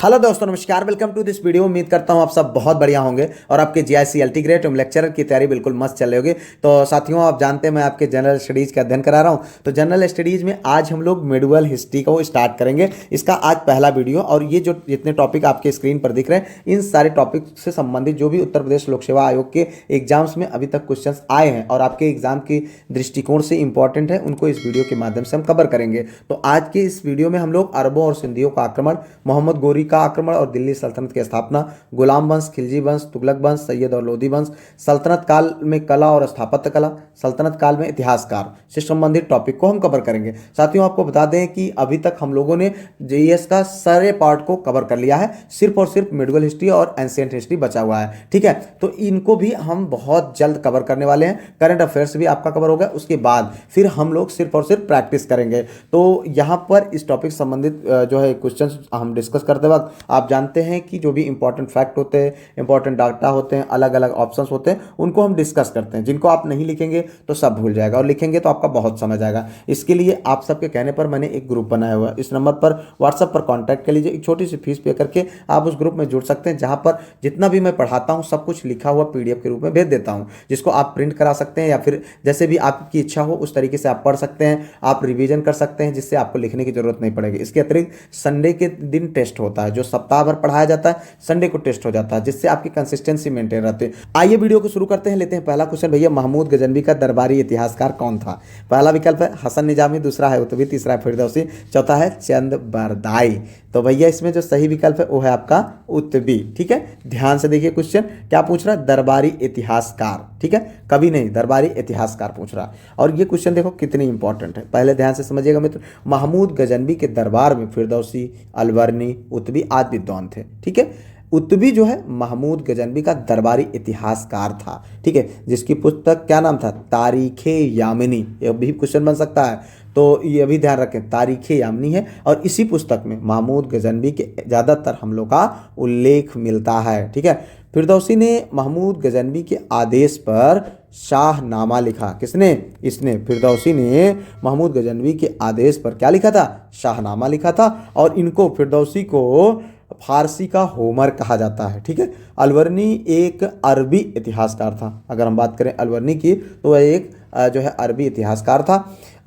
Hello दोस्तों, नमस्कार। Welcome to this video. उम्मीद करता हूं आप सब बहुत बढ़िया होंगे और आपके जीआईसी एलटी ग्रेड लेक्चरर की तैयारी बिल्कुल मस्त चल रही होगी। तो साथियों, आप जानते हैं मैं आपके जनरल स्टडीज का अध्ययन करा रहा हूं। तो जनरल स्टडीज में आज हम लोग मिडिवल हिस्ट्री को स्टार्ट करेंगे। इसका आज पहला वीडियो, और ये जो जितने टॉपिक आपके स्क्रीन पर दिख रहे हैं, इन सारे टॉपिक से संबंधित जो भी उत्तर प्रदेश लोक सेवा आयोग के एग्जाम्स में अभी तक क्वेश्चन आए हैं और आपके एग्जाम के दृष्टिकोण से इंपॉर्टेंट है, उनको इस वीडियो के माध्यम से हम कवर करेंगे। तो आज के इस वीडियो में हम लोग अरबों और सिंधियों का आक्रमण, मोहम्मद गोरी का आक्रमण और दिल्ली सल्तनत की स्थापना, गुलाम वंश, खिलजी वंश, तुगलक वंश, सैयद और लोधी वंश, सल्तनत काल में कला और स्थापत्य कला, सल्तनत काल में इतिहासकार से संबंधित टॉपिक को हम कवर करेंगे। साथियों, आपको बता दें कि अभी तक हम लोगों ने जीएस का सारे पार्ट को कवर कर लिया है, सिर्फ और सिर्फ मिडिवल हिस्ट्री और एंशिएंट हिस्ट्री बचा हुआ है। ठीक है, तो इनको भी हम बहुत जल्द कवर करने वाले हैं। करंट अफेयर्स भी आपका कवर होगा, उसके बाद फिर हम लोग सिर्फ और सिर्फ प्रैक्टिस करेंगे। तो यहाँ पर इस टॉपिक संबंधित जो है क्वेश्चन हम डिस्कस करते वक्त आप जानते हैं कि जो भी इंपॉर्टेंट फैक्ट होते हैं, इंपॉर्टेंट डाटा होते हैं, अलग अलग ऑप्शंस होते हैं, उनको हम डिस्कस करते हैं। जिनको आप नहीं लिखेंगे तो सब भूल जाएगा, और लिखेंगे तो आपका बहुत समझ आएगा। इसके लिए आप सबके कहने पर मैंने एक ग्रुप बनाया हुआ है। इस नंबर पर व्हाट्सएप पर कॉन्टैक्ट कर लीजिए। एक छोटी सी फीस पे करके आप उस ग्रुप में जुड़ सकते हैं, जहां पर जितना भी मैं पढ़ाता हूं सब कुछ लिखा हुआ पीडीएफ के रूप में भेज देता हूं, जिसको आप प्रिंट करा सकते हैं या फिर जैसे भी आपकी इच्छा हो उस तरीके से आप पढ़ सकते हैं। आप रिवीजन कर सकते हैं, जिससे आपको लिखने की जरूरत नहीं पड़ेगी। इसके अतिरिक्त संडे के दिन टेस्ट होता है, जो सप्ताह भर पढ़ाया जाता है, संडे को टेस्ट हो जाता है, जिससे आपकी कंसिस्टेंसी मेंटेन रहती है। आइए वीडियो को शुरू करते हैं। लेते हैं पहला क्वेश्चन। भैया, महमूद गजनवी का दरबारी इतिहासकार कौन था? पहला विकल्प है हसन निजामी, दूसरा है उतबी, तीसरा है फिरदौसी, चौथा है चंद बरदाई। तो भैया इसमें जो सही विकल्प है वो है आपका उतबी। ठीक है, ध्यान से देखिए क्वेश्चन क्या पूछ रहा है। दरबारी इतिहासकार, ठीक है, कभी नहीं, दरबारी इतिहासकार पूछ रहा है। और ये क्वेश्चन देखो कितनी इंपॉर्टेंट है, पहले ध्यान से समझिएगा मित्र। महमूद गजनवी के दरबार में फिरदौसी, अलवर्नी, उतबी आदि विद्वान थे। ठीक है, उतबी जो है महमूद गजनवी का दरबारी इतिहासकार था। ठीक है, जिसकी पुस्तक क्या नाम था? तारीखे यामिनी। ये भी क्वेश्चन बन सकता है, तो ये भी ध्यान रखें, तारीखे यामिनी है। और इसी पुस्तक में महमूद गजनवी के ज़्यादातर हमलों का उल्लेख मिलता है। ठीक है, फिरदौसी ने महमूद गजनवी के आदेश पर शाहनामा लिखा। किसने? इसने, फिरदौसी ने महमूद गजनवी के आदेश पर क्या लिखा था? शाहनामा लिखा था। और इनको, फिरदौसी को फारसी का होमर कहा जाता है। ठीक है, अलवर्नी एक अरबी इतिहासकार था। अगर हम बात करें अलवर्नी की, तो वह एक जो है अरबी इतिहासकार था,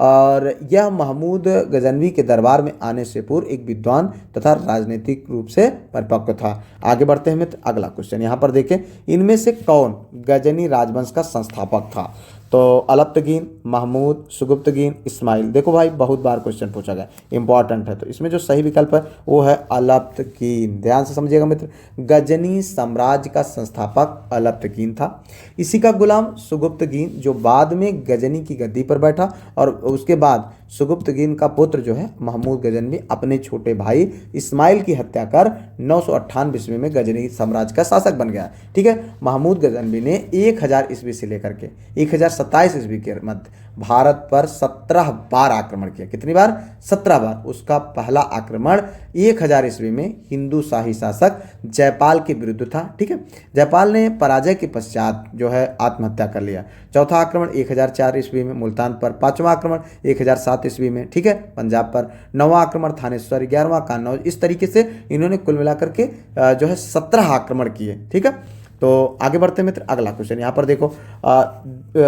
और यह महमूद गजनवी के दरबार में आने से पूर्व एक विद्वान तथा राजनीतिक रूप से परिपक्व था। आगे बढ़ते हैं मित्र, अगला क्वेश्चन यहाँ पर देखें। इनमें से कौन गजनी राजवंश का संस्थापक था? तो अलप्तगीन, महमूद, सुगुप्तगीन, इस्माइल। देखो भाई, बहुत बार क्वेश्चन पूछा गया, इंपॉर्टेंट है। तो इसमें जो सही विकल्प है वो है अलप्तगीन। ध्यान से समझिएगा मित्र, गजनी साम्राज्य का संस्थापक अलप्तगीन था। इसी का गुलाम सुगुप्तगीन, जो बाद में गजनी की गद्दी पर बैठा, और उसके बाद सुगुप्तगीन का पुत्र जो है महमूद गजनवी अपने छोटे भाई इस्माइल की हत्या कर 998 ईस्वी में गजनी साम्राज्य का शासक बन गया। ठीक है, महमूद गजनवी ने 1000 ईस्वी से लेकर के 1027 ईस्वी के मध्य भारत पर 17 बार आक्रमण किया। कितनी बार? 17 बार। उसका पहला आक्रमण 1000 ईस्वी में हिंदू शाही शासक जयपाल के विरुद्ध था। ठीक है, जयपाल ने पराजय के पश्चात जो है आत्महत्या कर लिया। चौथा आक्रमण 1004 ईस्वी में मुल्तान पर, पांचवा आक्रमण 1007 ईस्वी में, ठीक है, पंजाब पर, नौवां आक्रमण थानेश्वर, 11वां कन्नौज। इस तरीके से इन्होंने कुल मिलाकर के जो है 17 आक्रमण किए। ठीक है, तो आगे बढ़ते हैं मित्र, अगला क्वेश्चन यहाँ पर देखो।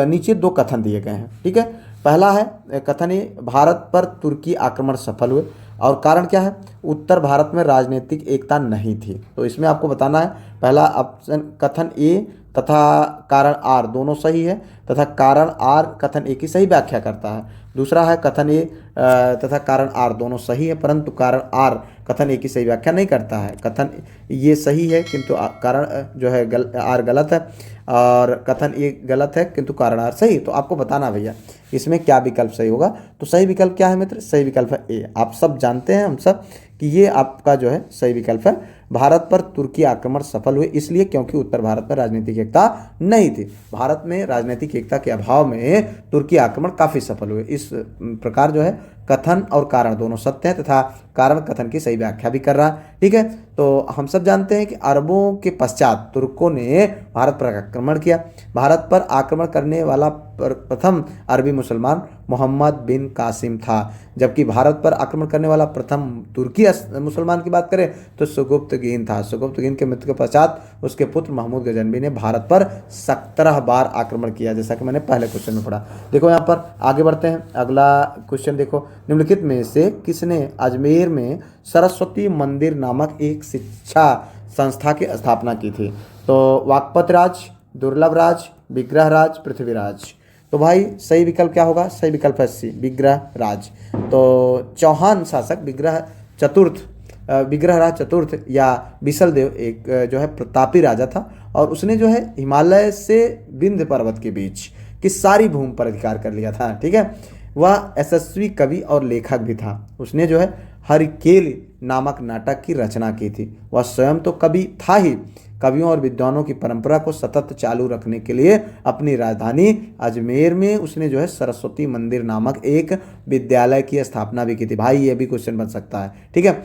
नीचे दो कथन दिए गए हैं। ठीक है, पहला है कथन ये, भारत पर तुर्की आक्रमण सफल हुए, और कारण क्या है? उत्तर भारत में राजनीतिक एकता नहीं थी। तो इसमें आपको बताना है, पहला ऑप्शन कथन ए तथा कारण आर दोनों सही है, तथा कारण आर कथन ए की सही व्याख्या करता है। दूसरा है कथन ए तथा कारण आर दोनों सही है, परंतु कारण आर कथन ए की सही व्याख्या नहीं करता है। कथन ये सही है किंतु कारण जो है आर गलत है, और कथन ए गलत है किंतु कारण आर सही। तो आपको बताना भैया इसमें क्या विकल्प सही होगा। तो सही विकल्प क्या है मित्र? सही विकल्प है ए। आप सब जानते हैं, हम सब, कि ये आपका जो है सही विकल्प है। भारत पर तुर्की आक्रमण सफल हुए इसलिए क्योंकि उत्तर भारत में राजनीतिक एकता नहीं थी। भारत में राजनीतिक एकता के अभाव में तुर्की आक्रमण काफ़ी सफल हुए। इस प्रकार जो है कथन और कारण दोनों सत्य है, तथा कारण कथन की सही व्याख्या भी कर रहा है। ठीक है, तो हम सब जानते हैं कि अरबों के पश्चात तुर्कों ने भारत पर आक्रमण किया। भारत पर आक्रमण करने वाला प्रथम अरबी मुसलमान मोहम्मद बिन कासिम था, जबकि भारत पर आक्रमण करने वाला प्रथम तुर्की मुसलमान की बात करें तो सुगुप्तगीन था। सुगुप्तगीन के मृत्यु के पश्चात उसके पुत्र महमूद गजनवी ने भारत पर 17 बार आक्रमण किया, जैसा कि मैंने पहले क्वेश्चन में पढ़ा। देखो यहाँ पर आगे बढ़ते हैं, अगला क्वेश्चन देखो, निम्नलिखित में से किसने अजमेर में सरस्वती मंदिर नामक एक शिक्षा संस्था की स्थापना की थी? तो वाकपत राज, दुर्लभ राज, विग्रह राज, पृथ्वीराज। तो भाई सही विकल्प क्या होगा? सही विकल्प है सी, विग्रह राज। तो चौहान शासक विग्रह राज चतुर्थ या बिसल देव एक जो है प्रतापी राजा था, और उसने जो है हिमालय से विंध्य पर्वत के बीच की सारी भूमि पर अधिकार कर लिया था। ठीक है, वह यशस्वी कवि और लेखक भी था। उसने जो है हरिकेल नामक नाटक की रचना की थी। वह स्वयं तो कवि था ही, कवियों और विद्वानों की परंपरा को सतत चालू रखने के लिए अपनी राजधानी अजमेर में उसने जो है सरस्वती मंदिर नामक एक विद्यालय की स्थापना भी की थी। भाई ये भी क्वेश्चन बन सकता है। ठीक है,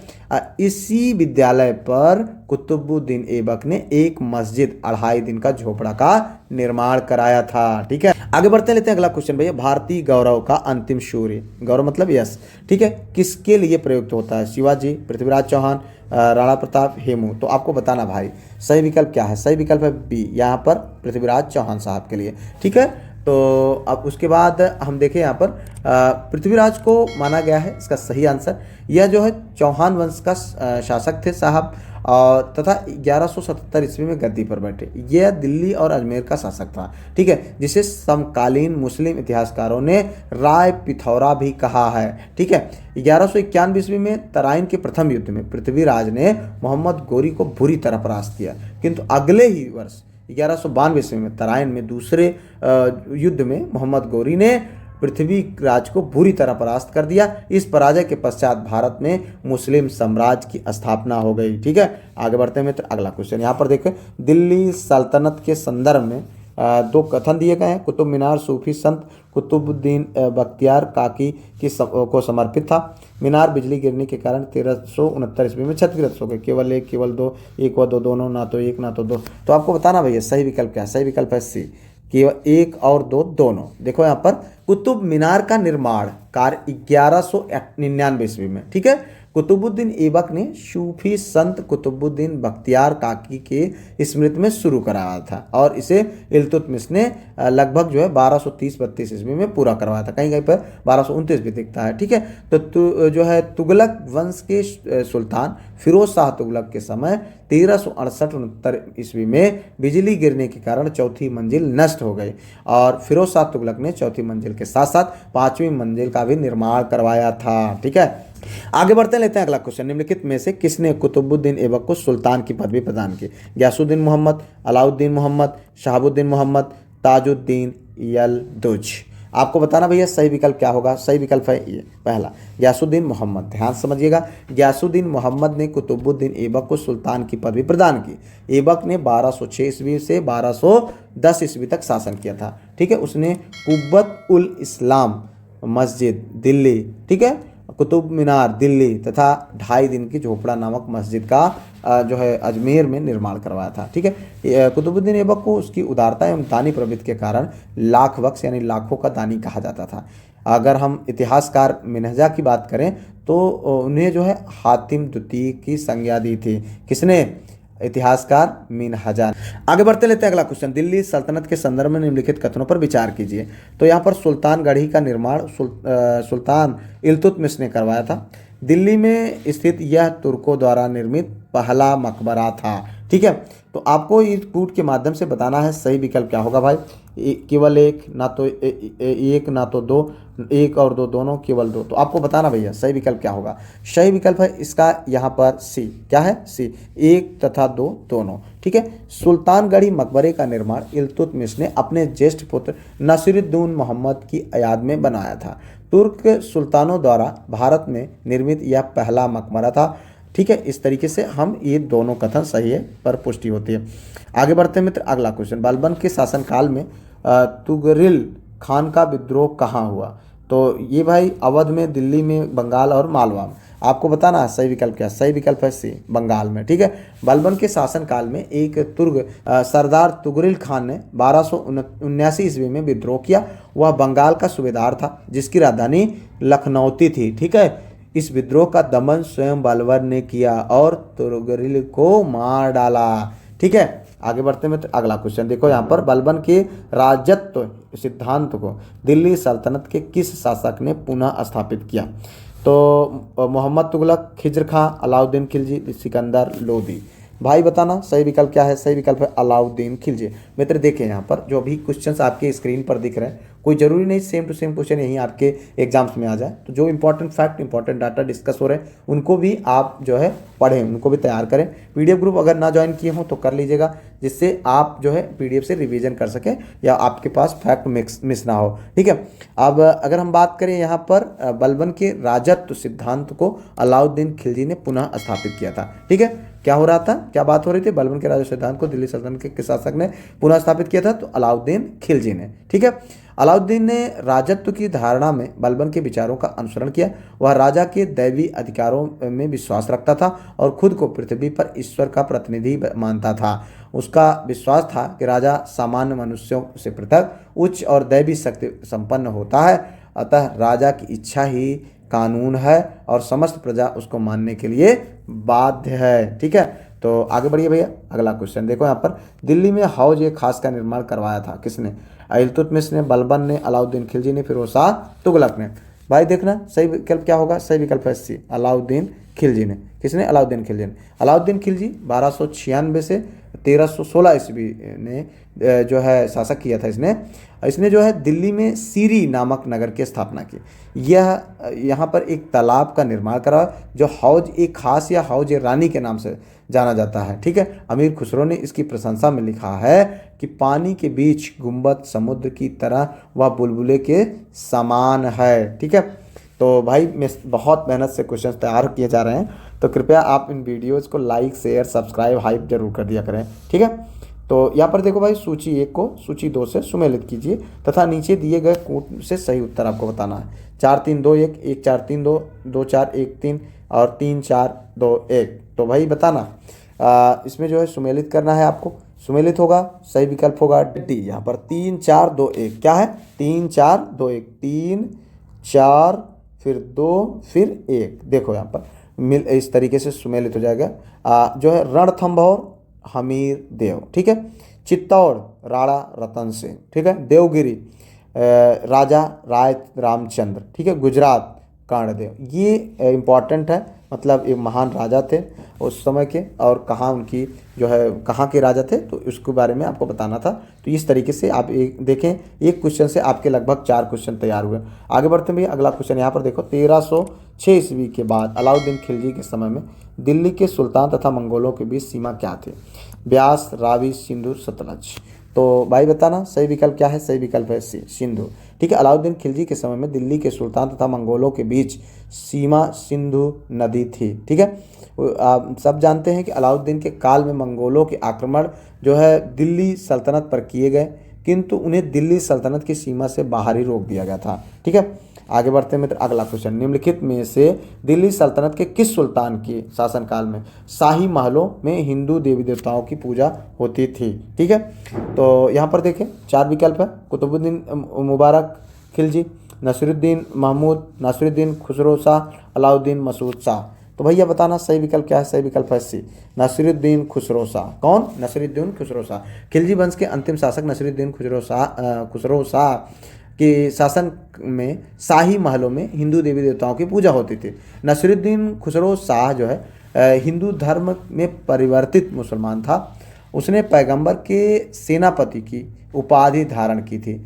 इसी विद्यालय पर कुतुबुद्दीन ऐबक ने एक मस्जिद, 2.5 दिन का झोपड़ा का निर्माण कराया था। ठीक है, आगे बढ़ते लेते हैं अगला क्वेश्चन भैया। भारतीय गौरव का अंतिम सूर्य, गौरव मतलब यश, ठीक है, किसके लिए प्रयुक्त होता है? शिवाजी, पृथ्वीराज चौहान, राणा प्रताप, हेमू। तो आपको बताना भाई सही विकल्प क्या है। सही विकल्प है बी, यहाँ पर पृथ्वीराज चौहान साहब के लिए। ठीक है, तो अब उसके बाद हम देखें यहाँ पर पृथ्वीराज को माना गया है इसका सही आंसर। यह जो है चौहान वंश का शासक थे साहब, और तथा 1177 ईस्वी में गद्दी पर बैठे। यह दिल्ली और अजमेर का शासक था। ठीक है, जिसे समकालीन मुस्लिम इतिहासकारों ने राय पिथौरा भी कहा है। ठीक है, 1191 ईस्वी में तराइन के प्रथम युद्ध में पृथ्वीराज ने मोहम्मद गोरी को बुरी तरह परास्त किया, किंतु अगले ही वर्ष 1192 ईस्वी में तराइन में दूसरे युद्ध में मोहम्मद गोरी ने पृथ्वीराज को बुरी तरह परास्त कर दिया। इस पराजय के पश्चात भारत में मुस्लिम साम्राज्य की स्थापना हो गई। ठीक है, आगे बढ़ते हैं मित्र, अगला क्वेश्चन यहाँ पर देखें। दिल्ली सल्तनत के संदर्भ में 2 कथन दिए गए हैं। कुतुब मीनार सूफी संत कुतुबुद्दीन बख्तियार काकी को समर्पित था। मीनार बिजली गिरने के कारण 1369 ईस्वी में क्षतिग्रस्त हो गए। केवल एक, केवल दो, एक व दो, दोनों, ना तो एक ना तो दो। तो आपको बताना भैया सही विकल्प क्या है। सही विकल्प है सी, केवल एक और दो, दोनों। देखो यहाँ पर कुतुब मीनार का निर्माण कार्य 1199 ईस्वी में, ठीक है, कुतुबुद्दीन ऐबक ने सूफी संत कुतुबुद्दीन बख्तियार काकी के स्मृति में शुरू कराया था, और इसे इल्तुतमिश ने लगभग जो है 1230-32 ईस्वी में पूरा करवाया था। कहीं कहीं पर 1229 भी दिखता है। ठीक है, तो जो है तुगलक वंश के सुल्तान फिरोज शाह तुगलक के समय 1368-69 ईस्वी में बिजली गिरने के कारण चौथी मंजिल नष्ट हो गई, और फिरोज शाह तुगलक ने चौथी मंजिल के साथ साथ 5वीं मंजिल का भी निर्माण करवाया था। ठीक है, आगे बढ़ते लेते हैं अगला क्वेश्चन। निम्नलिखित में से किसने कुतुबुद्दीन ऐबक को सुल्तान की पदवी प्रदान की? गयासुद्दीन मोहम्मद, अलाउद्दीन मोहम्मद, शहाबुद्दीन मोहम्मद, ताजुद्दीन यलदुज। आपको बताना भैया सही विकल्प क्या होगा। सही विकल्प है ये पहला, गयासुद्दीन मोहम्मद। ध्यान समझिएगा, गयासुद्दीन मोहम्मद ने कुतुबुद्दीन ऐबक को सुल्तान की पदवी प्रदान की। ऐबक ने 1206 ईस्वी से 1210 ईस्वी तक शासन किया था। ठीक है, उसने कुब्बत उल इस्लाम मस्जिद दिल्ली, ठीक है, कुतुब मीनार दिल्ली तथा 2.5 दिन की झोपड़ा नामक मस्जिद का जो है अजमेर में निर्माण करवाया था। ठीक है, कुतुबुद्दीन ऐबक को उसकी उदारता एवं दानी प्रवृत्ति के कारण लाख बख्श यानी लाखों का दानी कहा जाता था। अगर हम इतिहासकार मिन्हजा की बात करें तो उन्हें जो है हातिम द्वितीय की संज्ञा दी थी। किसने? इतिहासकार मिन्हजा। आगे बढ़ते लेते हैं अगला क्वेश्चन। दिल्ली सल्तनत के संदर्भ में निम्नलिखित कथनों पर विचार कीजिए। तो यहाँ पर सुल्तानगढ़ी का निर्माण सुल्तान इल्तुतमिश ने करवाया था। दिल्ली में स्थित यह तुर्कों द्वारा निर्मित पहला मकबरा था। ठीक है, तो आपको इस कूट के माध्यम से बताना है सही विकल्प क्या होगा भाई। केवल एक, ना तो एक ना तो दो, एक और दो, दोनों, केवल दो। तो आपको बताना भैया सही विकल्प क्या होगा। सही विकल्प है इसका यहाँ पर सी। क्या है? सी, एक तथा दो, दोनों। ठीक है, सुल्तानगढ़ी मकबरे का निर्माण इल्तुतमिश ने अपने ज्येष्ठ पुत्र नसीरुद्दीन मोहम्मद की याद में बनाया था। तुर्क सुल्तानों द्वारा भारत में निर्मित यह पहला मकबरा था। ठीक है, इस तरीके से हम ये दोनों कथन सही है पर पुष्टि होती है। आगे बढ़ते हैं मित्र, अगला क्वेश्चन। बालबन के शासनकाल में तुगरिल खान का विद्रोह कहाँ हुआ? तो ये भाई अवध में, दिल्ली में, बंगाल और मालवा में। आपको बताना है सही विकल्प क्या है। सही विकल्प है सी, बंगाल में। ठीक है, बलबन के शासनकाल में एक तुर्क सरदार तुगरिल खान ने 1279 ईस्वी में विद्रोह किया। वह बंगाल का सूबेदार था जिसकी राजधानी लखनऊती थी। ठीक है, इस विद्रोह का दमन स्वयं बलबन ने किया और तुगरिल को मार डाला। ठीक है, आगे बढ़ते में तो अगला क्वेश्चन देखो यहाँ पर, बलबन के राजत्व सिद्धांत को दिल्ली सल्तनत के किस शासक ने पुनः स्थापित किया? तो मोहम्मद तुगलक, खिज्र खां, अलाउद्दीन खिलजी, सिकंदर लोदी। भाई बताना सही विकल्प क्या है। सही विकल्प है अलाउद्दीन खिलजी। मित्र देखें यहाँ पर जो भी क्वेश्चंस आपके स्क्रीन पर दिख रहे हैं, कोई जरूरी नहीं सेम टू सेम क्वेश्चन यहीं आपके एग्जाम्स में आ जाए। तो जो important fact, important data discuss हो रहे हैं उनको भी आप जो है पढ़ें, उनको भी तैयार करें। पीडीएफ ग्रुप अगर ना ज्वाइन किए हों तो कर लीजिएगा, जिससे आप जो है पीडीएफ से रिवीजन कर सकें या आपके पास फैक्ट मिस ना हो। ठीक है, अब अगर हम बात करें यहाँ पर बलबन के राजत्व सिद्धांत को अलाउद्दीन खिलजी ने पुनः स्थापित किया था। ठीक है, क्या हो रहा था, क्या बात हो रही थी? बलबन के राजत्व सिद्धांत को दिल्ली सल्तनत के शासक ने पुनः स्थापित किया था, तो अलाउद्दीन खिलजी ने। ठीक है, अलाउद्दीन ने राजत्व की धारणा में बलबन के विचारों का अनुसरण किया। वह राजा के दैवी अधिकारों में विश्वास रखता था और खुद को पृथ्वी पर ईश्वर का प्रतिनिधि मानता था। उसका विश्वास था कि राजा सामान्य मनुष्यों से पृथक, उच्च और दैवी शक्ति संपन्न होता है, अतः राजा की इच्छा ही कानून है और समस्त प्रजा उसको मानने के लिए बाध्य है। ठीक है, तो आगे बढ़िए भैया, अगला क्वेश्चन देखो यहाँ पर, दिल्ली में हौज ए खास का निर्माण करवाया था किसने? इल्तुतमिश ने, बलबन ने, अलाउद्दीन खिलजी ने, फिरोज शाह तुगलक ने। भाई देखना सही विकल्प क्या होगा। सही विकल्प है सी, अलाउद्दीन खिलजी ने। किसने? अलाउद्दीन खिलजी ने। अलाउद्दीन खिलजी 1296 से 1316 ईस्वी ने जो है शासक किया था इसने जो है दिल्ली में सीरी नामक नगर की स्थापना की। यह यहाँ पर एक तालाब का निर्माण करा जो हौज ए खास या हौज ए रानी के नाम से जाना जाता है। ठीक है, अमीर खुसरो ने इसकी प्रशंसा में लिखा है कि पानी के बीच गुंबद समुद्र की तरह व बुलबुले के समान है। ठीक है, तो भाई बहुत मेहनत से क्वेश्चन तैयार किए जा रहे हैं, तो कृपया आप इन वीडियोज़ को लाइक, शेयर, सब्सक्राइब, हाइप जरूर कर दिया करें। ठीक है, तो यहाँ पर देखो भाई, सूची 1 को सूची 2 से सुमेलित कीजिए तथा नीचे दिए गए कूट से सही उत्तर आपको बताना है। 4 3 2 1, 1 4 3 2, 2 4 1 3 और 3 4 2 1। तो भाई बताना इसमें जो है सुमेलित करना है आपको। सुमेलित होगा, सही विकल्प होगा डी। यहाँ पर 3 4 2 1 क्या है? 3 4 2 1, 3 4 फिर 2 फिर 1। देखो यहाँ पर मिल इस तरीके से सुमेलित हो जाएगा। जो है रणथंभौर हमीर देव। ठीक है, चित्तौड़ राणा रतन सिंह। ठीक है, देवगिरी राजा राय रामचंद्र। ठीक है, गुजरात कर्णदेव। ये इम्पॉर्टेंट है, मतलब ये महान राजा थे उस समय के, और कहाँ उनकी जो है कहाँ के राजा थे, तो उसके बारे में आपको बताना था। तो इस तरीके से आप देखें, एक क्वेश्चन से आपके लगभग 4 क्वेश्चन तैयार हुए। आगे बढ़ते हैं, अगला क्वेश्चन यहाँ पर देखो, 1306 ईस्वी के बाद अलाउद्दीन खिलजी के समय में दिल्ली के सुल्तान तथा मंगोलों के बीच सीमा क्या थी? ब्यास, रावी, सिंधु, सतलज। तो भाई बताना सही विकल्प क्या है। सही विकल्प है सी, सिंधु। ठीक है, अलाउद्दीन खिलजी के समय में दिल्ली के सुल्तान तथा मंगोलों के बीच सीमा सिंधु नदी थी। ठीक है, आप सब जानते हैं कि अलाउद्दीन के काल में मंगोलों के आक्रमण जो है दिल्ली सल्तनत पर किए गए, किंतु उन्हें दिल्ली सल्तनत की सीमा से बाहर ही रोक दिया गया था। ठीक है, आगे बढ़ते मित्र, अगला क्वेश्चन, निम्नलिखित में से दिल्ली सल्तनत के किस सुल्तान के शासनकाल में शाही महलों में हिंदू देवी देवताओं की पूजा होती थी? ठीक है, तो यहाँ पर देखें 4 विकल्प है। कुतुबुद्दीन मुबारक खिलजी, नसीरुद्दीन महमूद, नासिरुद्दीन खुसरो शाह, अलाउद्दीन मसूद शाह। तो भैया बताना सही विकल्प क्या है। सही विकल्प है सी, नासिरुद्दीन खुसरो शाह। कौन? नसीरुद्दीन खुसरो शाह। खिलजी वंश के अंतिम शासक नसीरुद्दीन खुसरो शाह के शासन में शाही महलों में हिंदू देवी देवताओं की पूजा होती थी। नसीरुद्दीन खुसरो शाह जो है हिंदू धर्म में परिवर्तित मुसलमान था। उसने पैगंबर के सेनापति की उपाधि धारण की थी।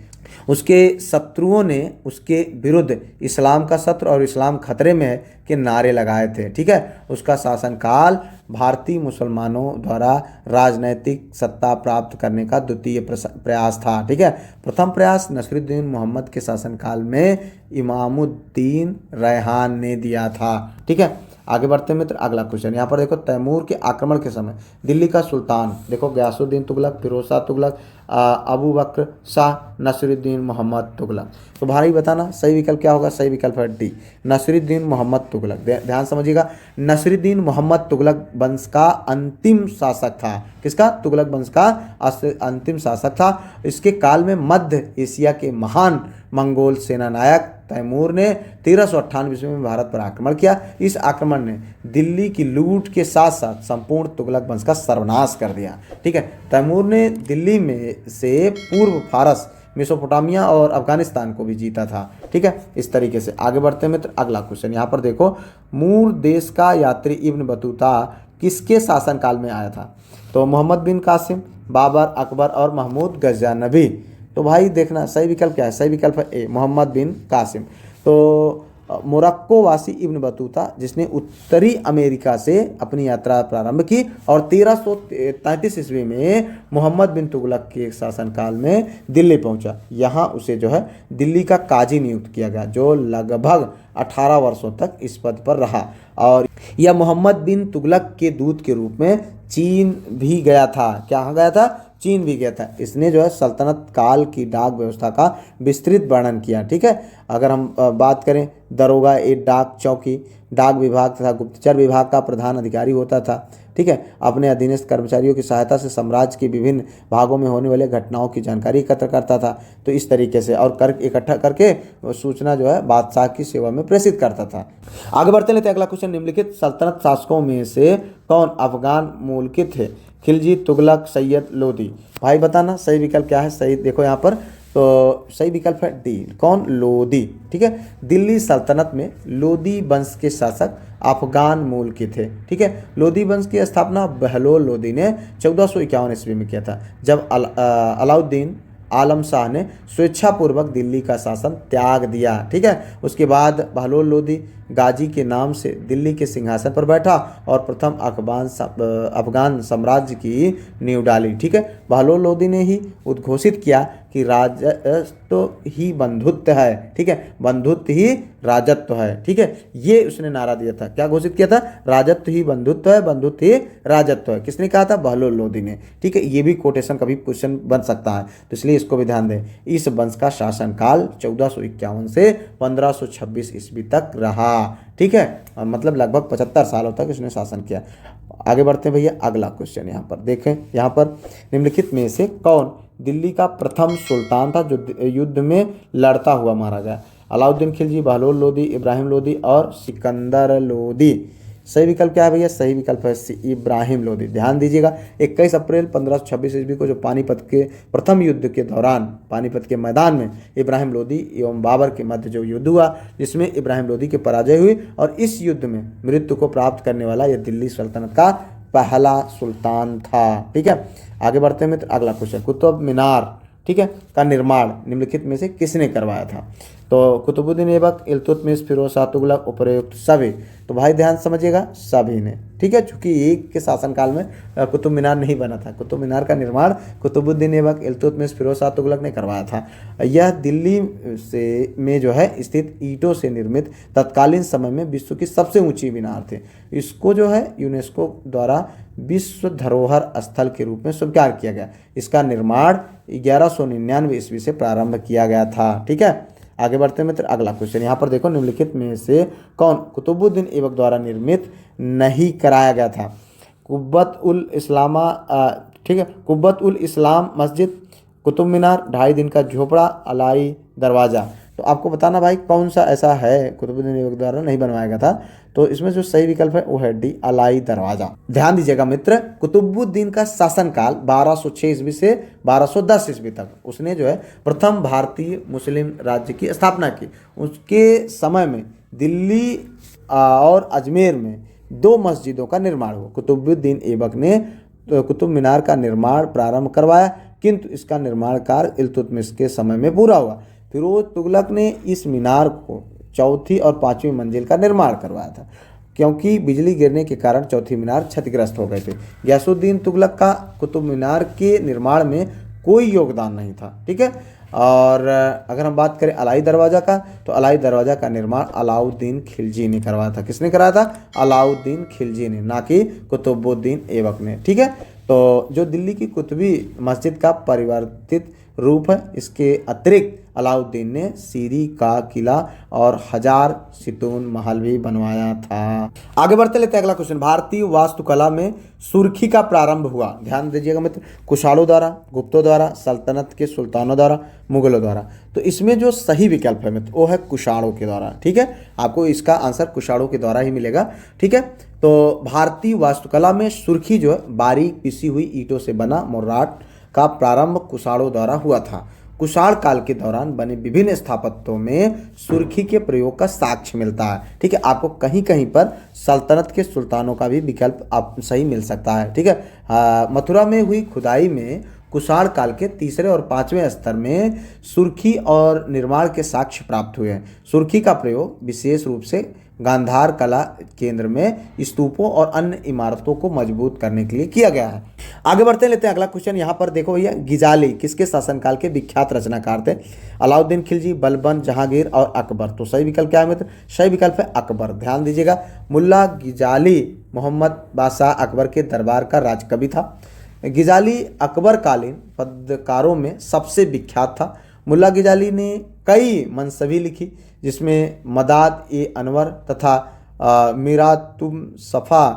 उसके शत्रुओं ने उसके विरुद्ध इस्लाम का शत्रु और इस्लाम खतरे में है के नारे लगाए थे। ठीक है, उसका शासनकाल भारतीय मुसलमानों द्वारा राजनैतिक सत्ता प्राप्त करने का द्वितीय प्रयास था। ठीक है, प्रथम प्रयास नसीरुद्दीन मोहम्मद के शासनकाल में इमामुद्दीन रैहान ने दिया था। ठीक है, आगे बढ़ते हैं मित्र, अगला क्वेश्चन यहाँ पर देखो, तैमूर के आक्रमण के समय दिल्ली का सुल्तान, देखो गयासुद्दीन तुगलक, फिरोज शाह तुगलक, अबू बकर शाह, नसीरुद्दीन मोहम्मद तुगलक। तो भाई बताना सही विकल्प क्या होगा। सही विकल्प है डी, नसीरुद्दीन मोहम्मद तुगलक। ध्यान समझिएगा, नसीरुद्दीन मोहम्मद तुगलक वंश का अंतिम शासक था। किसका? तुगलक वंश का अंतिम शासक था। इसके काल में मध्य एशिया के महान मंगोल सेनानायक तैमूर ने 1398 ईस्वी में भारत पर आक्रमण किया। इस आक्रमण ने दिल्ली की लूट के साथ साथ संपूर्ण तुगलक वंश का सर्वनाश कर दिया। ठीक है, तैमूर ने दिल्ली में से पूर्व फारस, मेसोपोटामिया और अफगानिस्तान को भी जीता था। ठीक है, इस तरीके से आगे बढ़ते हैं मित्र, अगला क्वेश्चन यहाँ पर देखो, मूर देश का यात्री इब्न बतूता किसके शासनकाल में आया था? तो मोहम्मद बिन कासिम, बाबर, अकबर और महमूद गजनवी। तो भाई देखना सही विकल्प क्या है। सही विकल्प है ए, मोहम्मद बिन कासिम। तो मोरक्को वासी इब्न बतूता, जिसने उत्तरी अमेरिका से अपनी यात्रा प्रारंभ की और 1333 ईस्वी में मोहम्मद बिन तुगलक के शासनकाल में दिल्ली पहुंचा। यहाँ उसे जो है दिल्ली का काजी नियुक्त किया गया, जो लगभग 18 वर्षों तक इस पद पर रहा। और यह मोहम्मद बिन तुगलक के दूत के रूप में चीन भी गया था। क्या गया था? चीन भी गया था। इसने जो है सल्तनत काल की डाक व्यवस्था का विस्तृत वर्णन किया। ठीक है, अगर हम बात करें, दरोगा एक डाक चौकी, डाक विभाग तथा गुप्तचर विभाग का प्रधान अधिकारी होता था। ठीक है, अपने अधीनस्थ कर्मचारियों की सहायता से साम्राज्य के विभिन्न भागों में होने वाले घटनाओं की जानकारी एकत्र करता था। तो इस तरीके से और कर इकट्ठा करके सूचना जो है बादशाह की सेवा में प्रेषित करता था। आगे बढ़ते लेते अगला क्वेश्चन, निम्नलिखित सल्तनत शासकों में से कौन अफगान मूल के थे? खिलजी, तुगलक, सैयद, लोदी। भाई बताना सही विकल्प क्या है। सही देखो यहाँ पर, तो सही विकल्प है डी, कौन? लोदी। ठीक है, दिल्ली सल्तनत में लोदी वंश के शासक अफगान मूल के थे। ठीक है, लोदी वंश की स्थापना बहलोल लोदी ने 1451 ईस्वी में किया था, जब अलाउद्दीन आलम शाह ने स्वेच्छापूर्वक दिल्ली का शासन त्याग दिया। ठीक है, उसके बाद बहलोल लोदी गाजी के नाम से दिल्ली के सिंहासन पर बैठा और प्रथम अफगान साम्राज्य की नींव डाली। ठीक है, बहलोल लोदी ने ही उद्घोषित किया कि राजत्व ही बंधुत्व है। ठीक है, बंधुत्व ही राजत्व है। ठीक है, ये उसने नारा दिया था। क्या घोषित किया था? राजत्व ही बंधुत्व है, बंधुत्व ही राजत्व है। किसने कहा था? बहलोल लोदी ने। ठीक है, ये भी कोटेशन कभी क्वेश्चन बन सकता है, तो इसलिए इसको भी ध्यान दें। इस वंश का शासनकाल 1451 से 1526 ईस्वी तक रहा। ठीक है, मतलब लगभग 75 सालों तक इसने शासन किया। आगे बढ़ते हैं भैया, अगला क्वेश्चन यहाँ पर देखें। यहाँ पर निम्नलिखित में से कौन दिल्ली का प्रथम सुल्तान था जो युद्ध में लड़ता हुआ मारा गया? अलाउद्दीन खिलजी, बहलोल लोदी, इब्राहिम लोदी और सिकंदर लोदी। सही विकल्प क्या है भैया? सही विकल्प है सी, इब्राहिम लोदी। ध्यान दीजिएगा, 21 अप्रैल 1526 ईस्वी को जो पानीपत के प्रथम युद्ध के दौरान पानीपत के मैदान में इब्राहिम लोदी एवं बाबर के मध्य जो युद्ध हुआ, जिसमें इब्राहिम लोदी की पराजय हुई और इस युद्ध में मृत्यु को प्राप्त करने वाला यह दिल्ली सल्तनत का पहला सुल्तान था। ठीक है, आगे बढ़ते हैं मित्र, अगला क्वेश्चन, कुतुब मीनार, ठीक है, का निर्माण निम्नलिखित में से किसने करवाया था? तो कुतुबुद्दीन ऐबक, इल्तुतमिश, फिरोज शाह तुगलक, उपरोक्त सभी। तो भाई ध्यान समझिएगा, सभी ने। ठीक है, चूंकि एक के शासनकाल में कुतुब मीनार नहीं बना था। कुतुब मीनार का निर्माण कुतुबुद्दीन ऐबक, इल्तुतमिश, फिरोज शाह तुगलक ने करवाया था। यह दिल्ली से में जो है स्थित ईंटों से निर्मित तत्कालीन समय में विश्व की सबसे ऊंची मीनार थे। इसको जो है यूनेस्को द्वारा विश्व धरोहर स्थल के रूप में स्वीकार किया गया। इसका निर्माण 1199 ईस्वी से प्रारंभ किया गया था। ठीक है, आगे बढ़ते हैं मित्र, अगला क्वेश्चन यहाँ पर देखो, निम्नलिखित में से कौन कुतुबुद्दीन ऐबक द्वारा निर्मित नहीं कराया गया था? कुब्बत उल इस्लामा, ठीक है, कुब्बत उल इस्लाम मस्जिद, कुतुब मीनार, 2.5 दिन का झोपड़ा, अलाई दरवाज़ा। तो आपको बताना भाई कौन सा ऐसा है कुतुबुद्दीन ऐबक द्वारा नहीं बनवाया गया था। तो इसमें जो सही विकल्प है वो है डी, अलाई दरवाजा। ध्यान दीजिएगा मित्र, कुतुबुद्दीन का शासनकाल 1206 ईस्वी से 1210 ईस्वी तक उसने जो है प्रथम भारतीय मुस्लिम राज्य की स्थापना की। उसके समय में दिल्ली और अजमेर में 2 मस्जिदों का निर्माण हुआ। कुतुबुद्दीन ऐबक ने कुतुब मीनार का निर्माण प्रारंभ करवाया, किंतु इसका निर्माण कार्य इल्तुतमिश के समय में पूरा हुआ। फिरोज तुगलक ने इस मीनार को 4थी और 5वीं मंजिल का निर्माण करवाया था, क्योंकि बिजली गिरने के कारण 4थी मीनार क्षतिग्रस्त हो गए थे। गयासुद्दीन तुगलक का कुतुब मीनार के निर्माण में कोई योगदान नहीं था। ठीक है, और अगर हम बात करें अलाई दरवाज़ा का, तो अलाई दरवाज़ा का निर्माण अलाउद्दीन खिलजी ने करवाया था। किसने कराया था? अलाउद्दीन खिलजी ने, ना कि कुतुबुद्दीन ऐबक ने। ठीक है, तो जो दिल्ली की कुतुबी मस्जिद का परिवर्तित रूप है, इसके अतिरिक्त अलाउद्दीन ने सीरी का किला और 1000 सितून महल भी बनवाया था। आगे बढ़ते लेते हैं अगला क्वेश्चन। भारतीय वास्तुकला में सुर्खी का प्रारंभ हुआ, ध्यान दीजिएगा मित्र, कुशाणों द्वारा, गुप्तों द्वारा, सल्तनत के सुल्तानों द्वारा, मुगलों द्वारा। तो इसमें जो सही विकल्प है मित्र वो है कुशाणों के द्वारा। ठीक है, आपको इसका आंसर कुशाणों के द्वारा ही मिलेगा। ठीक है, तो भारतीय वास्तुकला में सुर्खी जो है बारीक पिसी हुई ईंटों से बना मोर्राट का प्रारंभ कुशाणों द्वारा हुआ था। कुषाण काल के दौरान बने विभिन्न स्थापत्यों में सुर्खी के प्रयोग का साक्ष्य मिलता है। ठीक है, आपको कहीं कहीं पर सल्तनत के सुल्तानों का भी विकल्प आप सही मिल सकता है। ठीक है, मथुरा में हुई खुदाई में कुषाण काल के 3रे और 5वें स्तर में सुर्खी और निर्माण के साक्ष्य प्राप्त हुए हैं। सुर्खी का प्रयोग विशेष रूप से गांधार कला केंद्र में स्तूपों और अन्य इमारतों को मजबूत करने के लिए किया गया है। आगे बढ़ते लेते हैं अगला क्वेश्चन। यहाँ पर देखो भैया, गिजाली किसके शासनकाल के विख्यात रचनाकार थे? अलाउद्दीन खिलजी, बलबन, जहांगीर और अकबर। तो सही विकल्प क्या है मित्र? सही विकल्प है अकबर। ध्यान दीजिएगा, मुल्ला गिजाली मोहम्मद बादशाह अकबर के दरबार का राजकवि था। गिजाली अकबर कालीन पद्यकारों में सबसे विख्यात था। मुल्ला गिजाली ने कई मनसबी लिखी, जिसमें मदाद ए अनवर तथा मीरातुम सफ़ा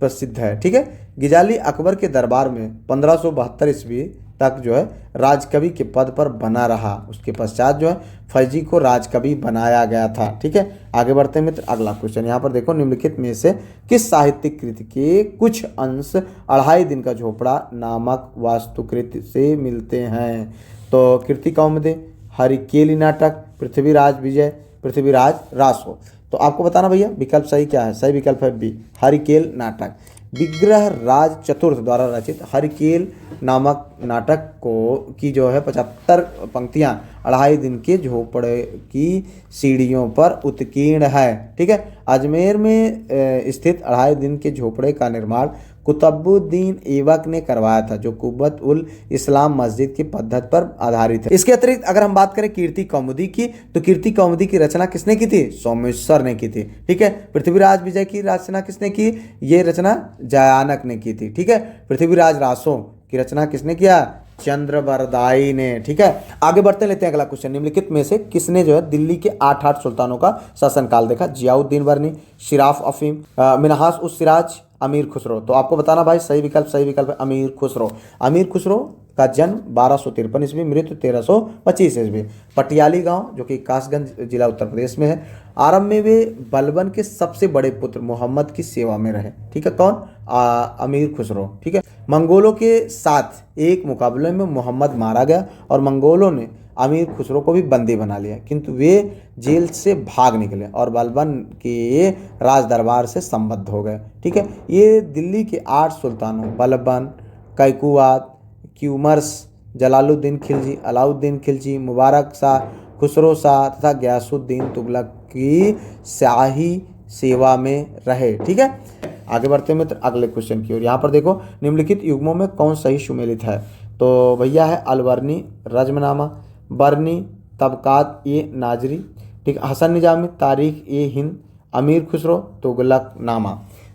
प्रसिद्ध है। ठीक है, गिजाली अकबर के दरबार में 1572 ईस्वी तक जो है राजकवि के पद पर बना रहा। उसके पश्चात जो है फैजी को राजकवि बनाया गया था। ठीक है, आगे बढ़ते हैं मित्र अगला क्वेश्चन। यहाँ पर देखो, निम्नलिखित में से किस साहित्यिक कृति के कुछ अंश 2.5 दिन का झोपड़ा नामक वास्तुकृति से मिलते हैं? तो कृति कौमुदी, हरिकेली नाटक, पृथ्वीराज विजय, पृथ्वीराज रासो। तो आपको बताना भैया विकल्प सही क्या है? सही विकल्प है बी, हरिकेल नाटक। विग्रह राज चतुर्थ द्वारा रचित हरिकेल नामक नाटक को की जो है 75 पंक्तियां 2.5 दिन के झोपड़े की सीढ़ियों पर उत्कीर्ण है। ठीक है, अजमेर में स्थित 2.5 दिन के झोपड़े का निर्माण कुतुबुद्दीन ऐबक ने करवाया था, जो कुब्बत उल इस्लाम मस्जिद की पद्धति पर आधारित है। इसके अतिरिक्त अगर हम बात करें कीर्ति कौमुदी की, तो कीर्ति कौमुदी की रचना किसने की थी? सोमेश्वर ने की थी। ठीक है, पृथ्वीराज विजय की रचना किसने की? ये रचना जयानक ने की थी। ठीक है, पृथ्वीराज रासो की रचना किसने किया? चंद्रबरदाई ने। ठीक है, आगे बढ़ते लेते हैं अगला क्वेश्चन। निम्नलिखित में से किसने जो है दिल्ली के 8 सुल्तानों का शासनकाल देखा? जियाउद्दीन बरनी, शिराफ अफीम, मिन्हास उस सिराज, अमीर खुसरो। तो आपको बताना भाई सही विकल्प है अमीर खुसरो। अमीर खुसरो का जन्म 1253 ईस्वी, मृत्यु 1325 ईस्वी, पटियाली गांव जो कि कासगंज जिला उत्तर प्रदेश में है। आरंभ में वे बलबन के सबसे बड़े पुत्र मोहम्मद की सेवा में रहे। ठीक है, कौन? अमीर खुसरो। ठीक है, मंगोलों के साथ एक मुकाबले में मोहम्मद मारा गया और मंगोलों ने अमीर खुसरो को भी बंदी बना लिया, किंतु वे जेल से भाग निकले और बलबन के राज दरबार से संबद्ध हो गए। ठीक है, ये दिल्ली के 8 सुल्तानों बलबन, कैकुवात, क्यूमर्स, जलालुद्दीन खिलजी, अलाउद्दीन खिलजी, मुबारक शाह, खुसरो शाह तथा गयासुद्दीन तुगलक की शाही सेवा में रहे। ठीक है, आगे बढ़ते हैं मित्र अगले क्वेश्चन की ओर। यहाँ पर देखो, निम्नलिखित युग्मों में कौन सही सुमेलित है? तो भैया है अलबरनी रज़्मनामा, बरनी तबकात ए नाजरी, ठीक, हसन निजामी तारीख ए हिंद, अमीर खुसरो तुगलकनामा।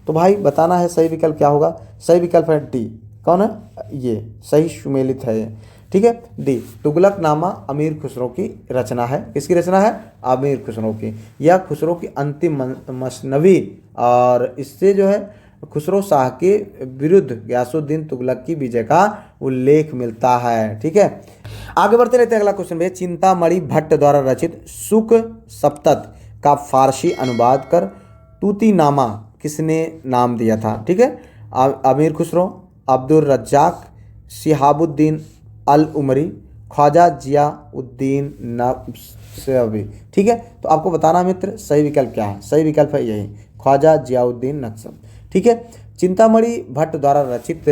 तो भाई बताना है सही विकल्प क्या होगा? सही विकल्प है डी। कौन है? ये सही सुमेलित है। ठीक है, डी, तुगलकनामा अमीर खुसरो की रचना है। किसकी रचना है? अमीर खुसरो की। यह खुसरो की अंतिम मसनवी और इससे जो है खुसरो शाह के विरुद्ध गयासुद्दीन तुगलक की विजय का उल्लेख मिलता है। ठीक है, आगे बढ़ते रहते हैं अगला क्वेश्चन भैया। चिंतामणि भट्ट द्वारा रचित शुक सप्तत का फारसी अनुवाद कर तूतीनामा किसने नाम दिया था? ठीक है, अमीर खुसरो, अब्दुल रज्जाक, शिहाबुद्दीन अल उमरी, ख्वाजा जियाउद्दीन नक्शबी। ठीक है, तो आपको बताना मित्र सही विकल्प क्या है? सही विकल्प है यही, ख्वाजा जियाउद्दीन नक्शब। ठीक है, चिंतामणि भट्ट द्वारा रचित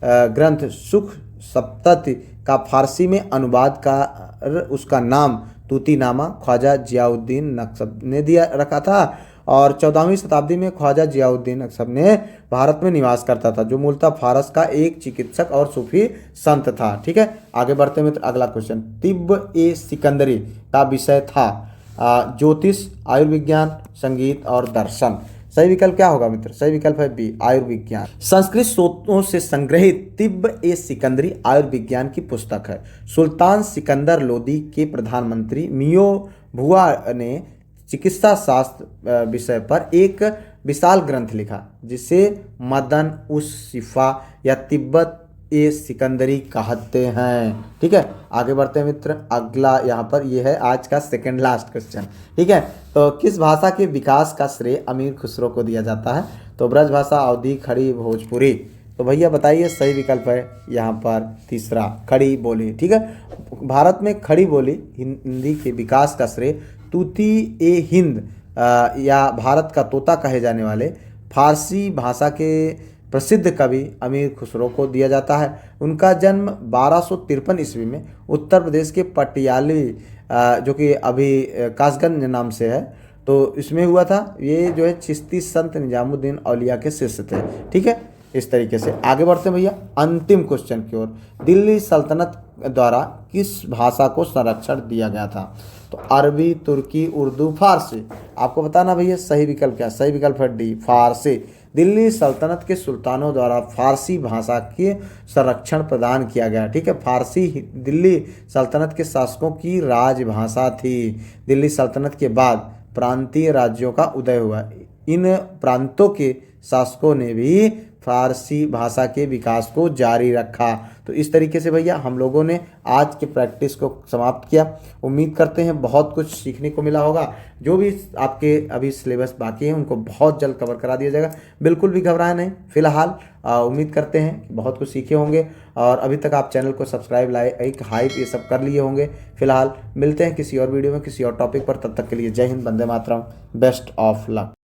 ग्रंथ सुख सप्तति का फारसी में अनुवाद का उसका नाम तूतीनामा ख्वाजा जियाउद्दीन नक्शब ने दिया रखा था और 14वीं शताब्दी में ख्वाजा जियाउद्दीन अकसब ने भारत में निवास करता था, जो मूलतः फारस का एक चिकित्सक और सूफी संत था। ठीक है, आगे बढ़ते मित्र, अगला क्वेश्चन। तिब्ब ए सिकंदरी का विषय था ज्योतिष, आयुर्विज्ञान, संगीत और दर्शन। सही विकल्प क्या होगा मित्र? सही विकल्प है बी, आयुर्विज्ञान। संस्कृत स्रोतों से संग्रहित तिब्ब ए सिकंदरी आयुर्विज्ञान की पुस्तक है। सुल्तान सिकंदर लोदी के प्रधानमंत्री मियो भुआ ने चिकित्सा शास्त्र विषय पर एक विशाल ग्रंथ लिखा, जिसे मदन उस शिफा या तिब्बत ए सिकंदरी कहते हैं। ठीक है, आगे बढ़ते हैं मित्र, अगला यहाँ पर ये है आज का सेकंड लास्ट क्वेश्चन। ठीक है, तो किस भाषा के विकास का श्रेय अमीर खुसरो को दिया जाता है? तो ब्रज भाषा, अवधी, खड़ी, भोजपुरी। तो भैया बताइए, सही विकल्प है यहाँ पर तीसरा, खड़ी बोली। ठीक है, भारत में खड़ी बोली हिंदी के विकास का श्रेय तूती ए हिंद या भारत का तोता कहे जाने वाले फारसी भाषा के प्रसिद्ध कवि अमीर खुसरो को दिया जाता है। उनका जन्म 1253 ईस्वी में उत्तर प्रदेश के पटियाली जो कि अभी कासगंज नाम से है, तो इसमें हुआ था। ये जो है चिश्ती संत निजामुद्दीन औलिया के शिष्य थे। ठीक है, इस तरीके से आगे बढ़ते हैं भैया अंतिम क्वेश्चन की ओर। दिल्ली सल्तनत द्वारा किस भाषा को संरक्षण दिया गया था? तो अरबी, तुर्की, उर्दू, फारसी। आपको बताना भैया सही विकल्प क्या? सही विकल्प है डी, फारसी। दिल्ली सल्तनत के सुल्तानों द्वारा फारसी भाषा के संरक्षण प्रदान किया गया। ठीक है, फारसी दिल्ली सल्तनत के शासकों की राजभाषा थी। दिल्ली सल्तनत के बाद प्रांतीय राज्यों का उदय हुआ। इन प्रांतों के शासकों ने भी फारसी भाषा के विकास को जारी रखा। तो इस तरीके से भैया हम लोगों ने आज के प्रैक्टिस को समाप्त किया। उम्मीद करते हैं बहुत कुछ सीखने को मिला होगा। जो भी आपके अभी सिलेबस बाकी हैं उनको बहुत जल्द कवर करा दिया जाएगा। बिल्कुल भी घबराएं नहीं। फिलहाल उम्मीद करते हैं कि बहुत कुछ सीखे होंगे और अभी तक आप चैनल को सब्सक्राइब, लाइक, हाइप ये सब कर लिए होंगे। फिलहाल मिलते हैं किसी और वीडियो में किसी और टॉपिक पर। तब तक के लिए जय Hind, Vande Mataram, best of luck.